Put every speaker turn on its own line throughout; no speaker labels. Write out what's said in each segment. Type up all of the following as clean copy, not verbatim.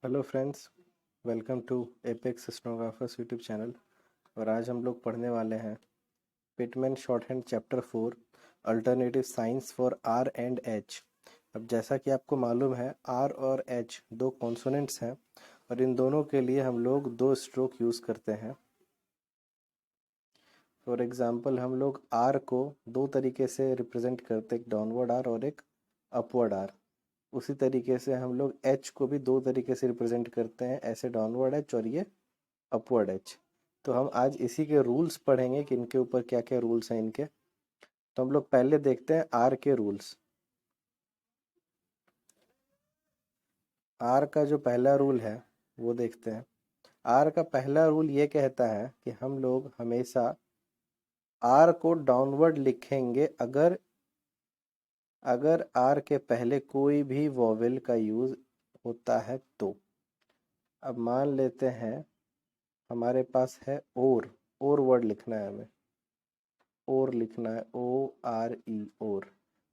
Hello friends, welcome to Apex Stenographers YouTube channel. और आज हम लोग पढ़ने वाले हैं Pitman shorthand chapter 4 alternative science for R and H. अब जैसा कि आपको मालूम है, आर और एच दो कॉन्सोनेंट्स हैं और इन दोनों के लिए हम लोग दो स्ट्रोक यूज़ करते हैं। फॉर एग्ज़ाम्पल हम लोग आर को दो तरीके से रिप्रेजेंट करते हैं, एक डाउनवर्ड आर और एक अपवर्ड आर। उसी तरीके से हम लोग एच को भी दो तरीके से रिप्रेजेंट करते हैं, ऐसे डाउनवर्ड एच और ये अपवर्ड एच। तो हम आज इसी के रूल्स पढ़ेंगे कि इनके ऊपर क्या क्या रूल्स हैं इनके। तो हम लोग पहले देखते हैं आर के रूल्स। आर का जो पहला रूल है वो देखते हैं। आर का पहला रूल ये कहता है कि हम लोग हमेशा आर को डाउनवर्ड लिखेंगे अगर अगर आर के पहले कोई भी वॉवेल का यूज़ होता है तो। अब मान लेते हैं हमारे पास है और वर्ड लिखना है हमें, और लिखना है, ओ आर ई, और।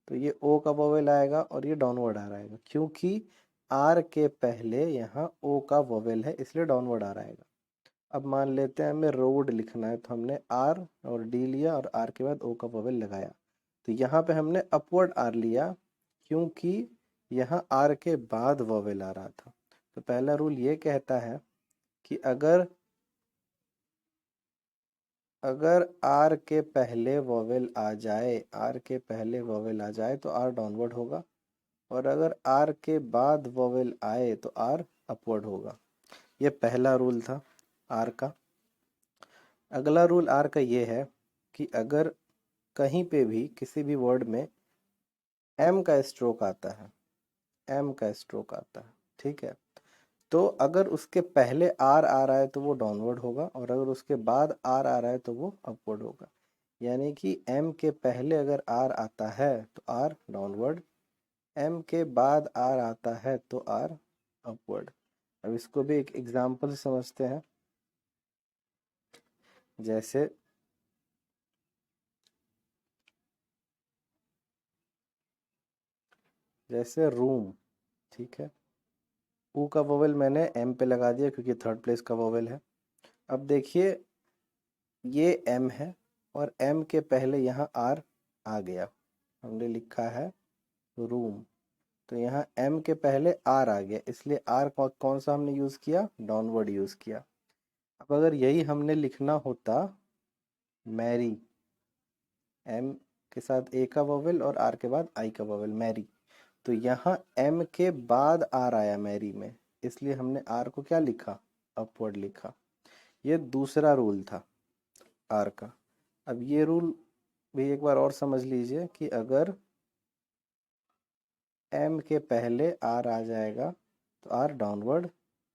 तो ये ओ का वोवेल आएगा और ये डाउनवर्ड आर आएगा, क्योंकि आर के पहले यहाँ ओ का वोवेल है, इसलिए डाउनवर्ड आर आएगा। अब मान लेते हैं हमें रोड लिखना है, तो हमने आर और डी लिया और आर के बाद ओ का वोवेल लगाया। तो यहाँ पे हमने अपवर्ड आर लिया, क्योंकि यहाँ आर के बाद वोवेल आ रहा था। तो पहला रूल ये कहता है कि अगर अगर आर के पहले वोवेल आ जाए, आर के पहले वोवेल आ जाए तो आर डाउनवर्ड होगा, और अगर आर के बाद वोवेल आए तो आर अपवर्ड होगा। ये पहला रूल था आर का। अगला रूल आर का ये है कि अगर कहीं पे भी किसी भी वर्ड में एम का स्ट्रोक आता है, एम का स्ट्रोक आता है, ठीक है, तो अगर उसके पहले आर आ रहा है तो वो डाउनवर्ड होगा, और अगर उसके बाद आर आ रहा है तो वो अपवर्ड होगा। यानी कि एम के पहले अगर आर आता है तो आर डाउनवर्ड, एम के बाद आर आता है तो आर अपवर्ड। अब इसको भी एक एग्जांपल से समझते हैं। जैसे जैसे रूम, ठीक है, ऊ का वोवेल मैंने एम पे लगा दिया क्योंकि थर्ड प्लेस का वोवेल है। अब देखिए ये एम है और एम के पहले यहाँ आर आ गया, हमने लिखा है रूम। तो यहाँ एम के पहले आर आ गया, इसलिए आर कौन सा हमने यूज़ किया, डाउनवर्ड यूज़ किया। अब अगर यही हमने लिखना होता मैरी, एम के साथ ए का वोवेल और आर के बाद आई का वोवेल, मैरी, तो यहाँ एम के बाद आर आया मैरी में, इसलिए हमने आर को क्या लिखा, अपवर्ड लिखा। ये दूसरा रूल था आर का। अब ये रूल भी एक बार और समझ लीजिए कि अगर एम के पहले आर आ जाएगा तो आर डाउनवर्ड,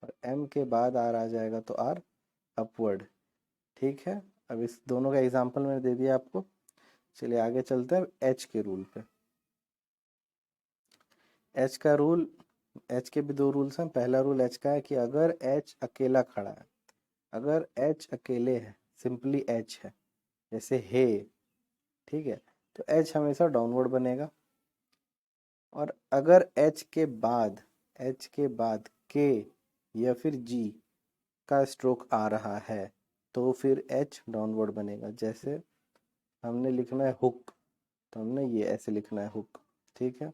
और एम के बाद आर आ जाएगा तो आर अपवर्ड। ठीक है, अब इस दोनों का एग्जांपल मैंने दे दिया आपको। चलिए आगे चलते हैं एच के रूल पे। एच का रूल, एच के भी दो रूल्स हैं। पहला रूल एच का है कि अगर एच अकेला खड़ा है, अगर एच अकेले है, सिंपली एच है, जैसे हे, ठीक है, तो एच हमेशा डाउनवर्ड बनेगा। और अगर एच के बाद के या फिर जी का स्ट्रोक आ रहा है तो फिर एच डाउनवर्ड बनेगा। जैसे हमने लिखना है हुक, तो हमने ये ऐसे लिखना है हुक, ठीक है।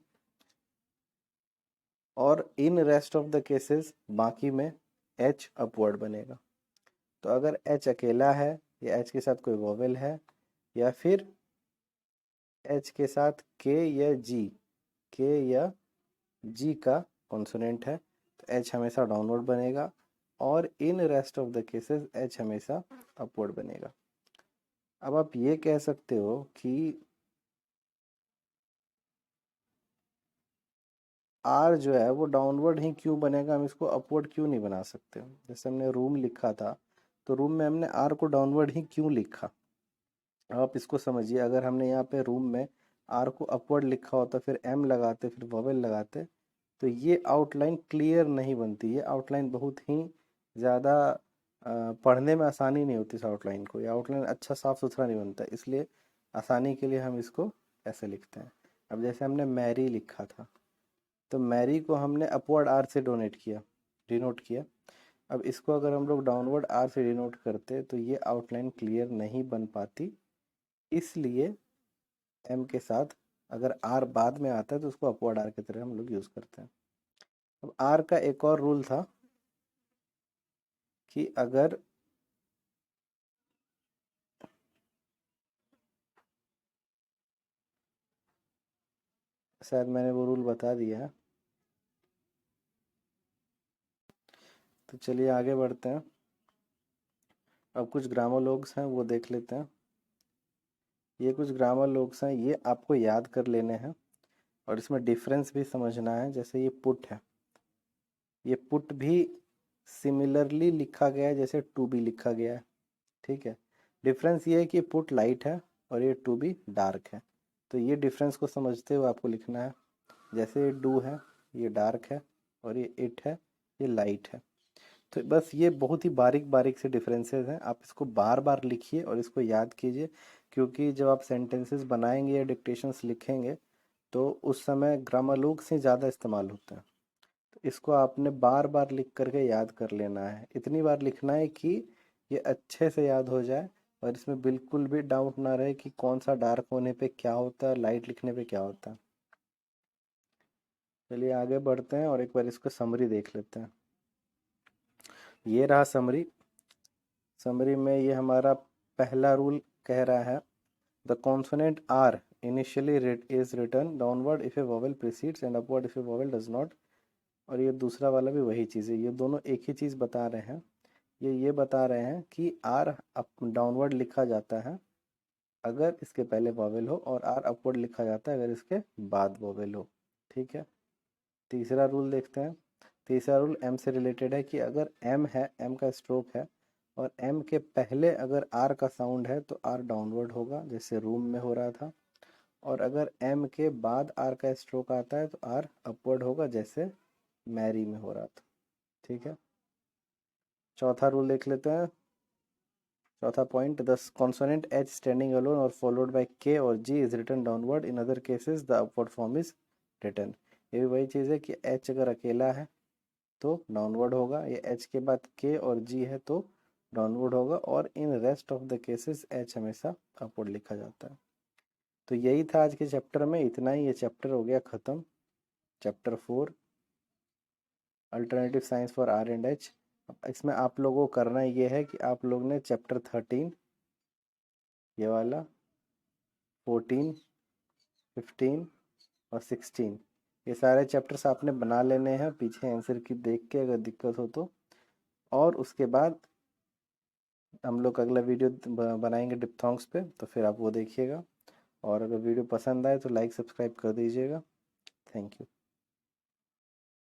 और in rest of the cases बाकी में एच अपवर्ड बनेगा। तो अगर एच अकेला है, या एच के साथ कोई वोवेल है, या फिर एच के साथ के या जी का कॉन्सोनेंट है, तो एच हमेशा डाउनवर्ड बनेगा, और in rest of the cases H हमेशा अपवर्ड बनेगा। अब आप ये कह सकते हो कि आर जो है वो डाउनवर्ड ही क्यों बनेगा, हम इसको अपवर्ड क्यों नहीं बना सकते। जैसे हमने रूम लिखा था, तो रूम में हमने आर को डाउनवर्ड ही क्यों लिखा। अब आप इसको समझिए, अगर हमने यहाँ पे रूम में आर को अपवर्ड लिखा होता, फिर एम लगाते, फिर वोवेल लगाते, तो ये आउटलाइन क्लियर नहीं बनती। ये आउटलाइन बहुत ही ज़्यादा पढ़ने में आसानी नहीं होती इस आउटलाइन को। ये आउटलाइन अच्छा साफ सुथरा नहीं बनता, इसलिए आसानी के लिए हम इसको ऐसे लिखते हैं। अब जैसे हमने मैरी लिखा था, तो मैरी को हमने अपवर्ड आर से डोनेट किया, डिनोट किया। अब इसको अगर हम लोग डाउनवर्ड आर से डिनोट करते तो ये आउटलाइन क्लियर नहीं बन पाती, इसलिए एम के साथ अगर आर बाद में आता है तो उसको अपवर्ड आर की तरह हम लोग यूज़ करते हैं। अब आर का एक और रूल था कि अगर शायद मैंने वो रूल बता दिया है, तो चलिए आगे बढ़ते हैं। अब कुछ ग्रामर लोग्स हैं वो देख लेते हैं। ये कुछ ग्रामर लोग्स हैं, ये आपको याद कर लेने हैं और इसमें डिफरेंस भी समझना है। जैसे ये पुट है, ये पुट भी सिमिलरली लिखा गया है जैसे टू बी लिखा गया है, ठीक है। डिफरेंस ये है कि पुट लाइट है और ये टू बी डार्क है, तो ये डिफरेंस को समझते हुए आपको लिखना है। जैसे ये डू है, ये डार्क है, और ये इट है, ये लाइट है। तो बस ये बहुत ही बारीक बारीक से डिफरेंसेस हैं, आप इसको बार बार लिखिए और इसको याद कीजिए, क्योंकि जब आप सेंटेंसेस बनाएंगे या डिक्टेशंस लिखेंगे तो उस समय ग्रामर लोग से ज़्यादा इस्तेमाल होते हैं। तो इसको आपने बार बार लिख करके याद कर लेना है, इतनी बार लिखना है कि ये अच्छे से याद हो जाए और इसमें बिल्कुल भी डाउट ना रहे कि कौन सा डार्क होने पे क्या होता है, लाइट लिखने पे क्या होता है। चलिए आगे बढ़ते हैं और एक बार इसको समरी देख लेते हैं। ये रहा समरी। समरी में ये हमारा पहला रूल कह रहा है, the consonant R initially is written downward if a vowel precedes and upward if a vowel does not. और ये दूसरा वाला भी वही चीज़ है, ये दोनों एक ही चीज़ बता रहे हैं। ये बता रहे हैं कि आर अप डाउनवर्ड लिखा जाता है अगर इसके पहले वोवेल हो, और आर अपवर्ड लिखा जाता है अगर इसके बाद वोवेल हो, ठीक है। तीसरा रूल देखते हैं। तीसरा रूल एम से रिलेटेड है कि अगर एम है, एम का स्ट्रोक है, और एम के पहले अगर आर का साउंड है तो आर डाउनवर्ड होगा जैसे रूम में हो रहा था, और अगर एम के बाद आर का स्ट्रोक आता है तो आर अपवर्ड होगा जैसे मैरी में हो रहा था, ठीक है। चौथा रूल देख लेते हैं। चौथा point, the consonant H standing alone और फॉलोड बाय के और G is written downward, in other cases the upward form is written. ये भी वही चीज़ है कि एच अगर अकेला है तो डाउनवर्ड होगा, ये एच के बाद के और जी है तो डाउनवर्ड होगा, और in rest of the cases H हमेशा अपवर्ड लिखा जाता है। तो यही था आज के चैप्टर में, इतना ही। ये चैप्टर हो गया ख़त्म, chapter 4 alternative science for R and H. इसमें आप लोगों को करना ये है कि आप लोग ने चैप्टर 13, ये वाला 14, 15 और 16, ये सारे चैप्टर्स आपने बना लेने हैं पीछे आंसर की देख के अगर दिक्कत हो तो। और उसके बाद हम लोग अगला वीडियो बनाएंगे डिप्थोंग्स पे, तो फिर आप वो देखिएगा। और अगर वीडियो पसंद आए तो लाइक सब्सक्राइब कर दीजिएगा। Thank you.